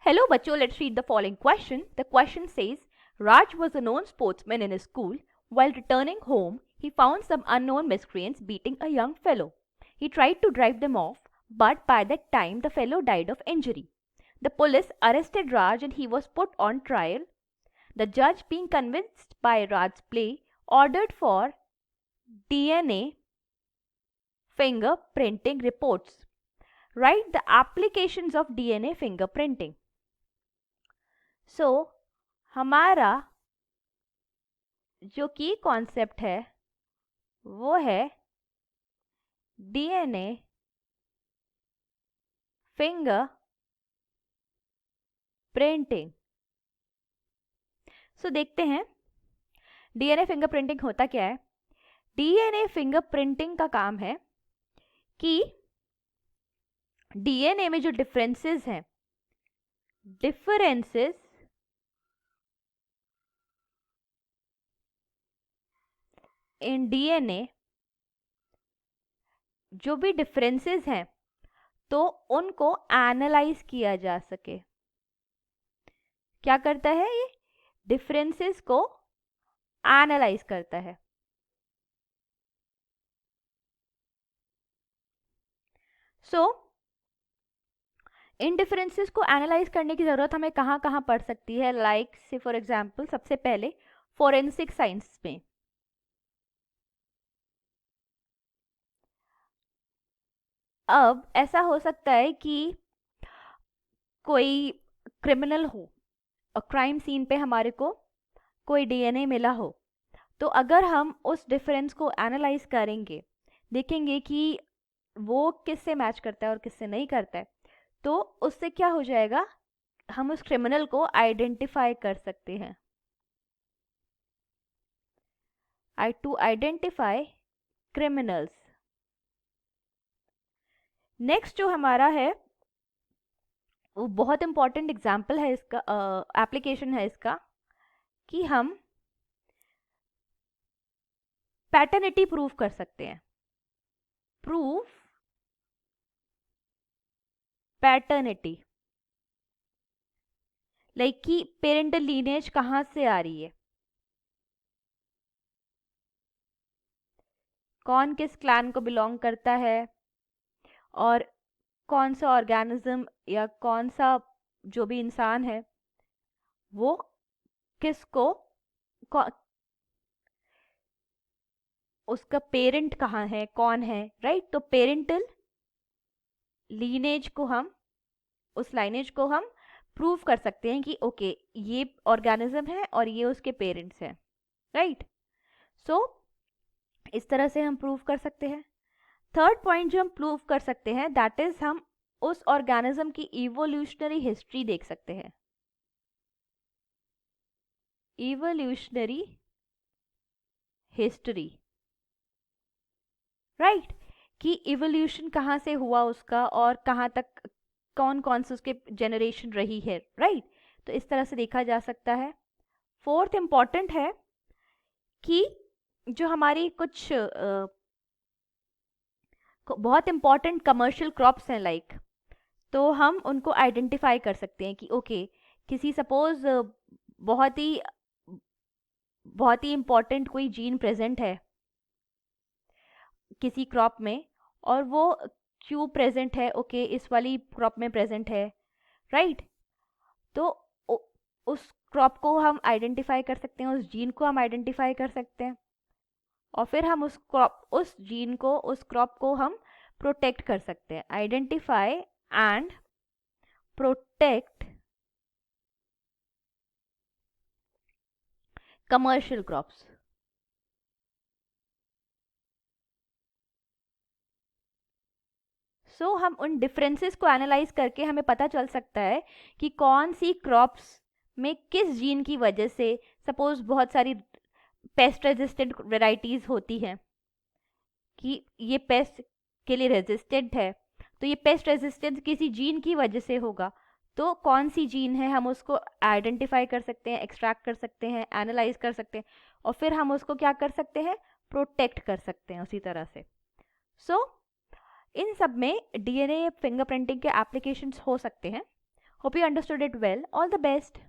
Hello, bachcho, let's read the following question. The question says, Raj was a known sportsman in his school. While returning home, he found some unknown miscreants beating a young fellow. He tried to drive them off, but by that time the fellow died of injury. The police arrested Raj and he was put on trial. The judge, being convinced by Raj's play, ordered for DNA fingerprinting reports. Write the applications of DNA fingerprinting. So हमारा जो की concept है वो है DNA finger printing. सो देखते हैं DNA finger printing होता क्या है। डीएनए फिंगर प्रिंटिंग का काम है कि डीएनए में जो डिफरेंसेस हैं, डिफरेंसेस इन डीएनए, जो भी डिफरेंसेस हैं तो उनको एनालाइज किया जा सके। क्या करता है ये? डिफरेंसेस को एनालाइज करता है। सो इन डिफरेंसेस को एनालाइज करने की जरूरत हमें कहाँ कहाँ पड़ सकती है? लाइक से फॉर एग्जांपल सबसे पहले फोरेंसिक साइंस में। अब ऐसा हो सकता है कि कोई क्रिमिनल हो और क्राइम सीन पे हमारे को कोई डीएनए मिला हो, तो अगर हम उस डिफरेंस को एनालाइज करेंगे, देखेंगे कि वो किससे मैच करता है और किससे नहीं करता है, तो उससे क्या हो जाएगा, हम उस क्रिमिनल को आइडेंटिफाई कर सकते हैं। To identify criminals. नेक्स्ट जो हमारा है वो बहुत इंपॉर्टेंट एग्जाम्पल है इसका, एप्लीकेशन है इसका, कि हम पैटर्निटी प्रूव कर सकते हैं। प्रूफ पैटर्निटी, लाइक कि पेरेंटल लीनेज कहां से आ रही है, कौन किस क्लैन को बिलोंग करता है, और कौन सा ऑर्गेनिज्म या कौन सा जो भी इंसान है वो किसको उसका पेरेंट कहाँ है, कौन है, राइट। तो पेरेंटल लीनेज को हम, उस लाइनेज को हम प्रूव कर सकते हैं कि ओके ये ऑर्गेनिज्म है और ये उसके पेरेंट्स हैं, राइट। सो इस तरह से हम प्रूव कर सकते हैं। थर्ड पॉइंट जो हम प्रूव कर सकते हैं दैट इज हम उस ऑर्गेनिज्म की इवोल्यूशनरी हिस्ट्री देख सकते हैं। इवोल्यूशनरी हिस्ट्री, राइट, कि इवोल्यूशन कहाँ से हुआ उसका और कहाँ तक कौन कौन से उसके जनरेशन रही है, राइट। तो इस तरह से देखा जा सकता है। फोर्थ इंपॉर्टेंट है कि जो हमारी कुछ बहुत इंपॉर्टेंट कमर्शियल क्रॉप्स हैं लाइक, तो हम उनको आइडेंटिफाई कर सकते हैं कि ओके किसी सपोज बहुत ही इंपॉर्टेंट कोई जीन प्रेजेंट है किसी क्रॉप में और वो क्यों प्रेजेंट है, ओके इस वाली क्रॉप में प्रेजेंट है, राइट। तो उस क्रॉप को हम आइडेंटिफाई कर सकते हैं, उस जीन को हम आइडेंटिफाई कर सकते हैं, और फिर हम उस जीन को, उस क्रॉप को हम प्रोटेक्ट कर सकते हैं। Identify and protect commercial crops. So हम उन डिफरेंसेस को एनालाइज करके हमें पता चल सकता है कि कौन सी क्रॉप्स में किस जीन की वजह से, सपोज बहुत सारी पेस्ट रेजिस्टेंट वेराइटीज होती हैं कि ये पेस्ट के लिए रेजिस्टेंट है, तो ये पेस्ट रेजिस्टेंस किसी जीन की वजह से होगा, तो कौन सी जीन है हम उसको आइडेंटिफाई कर सकते हैं, एक्सट्रैक्ट कर सकते हैं, एनालाइज कर सकते हैं, और फिर हम उसको क्या कर सकते हैं, प्रोटेक्ट कर सकते हैं उसी तरह से। सो इन सब में डीएनए फिंगरप्रिंटिंग के एप्लीकेशंस हो सकते हैं। Hope you understood it well. All the best.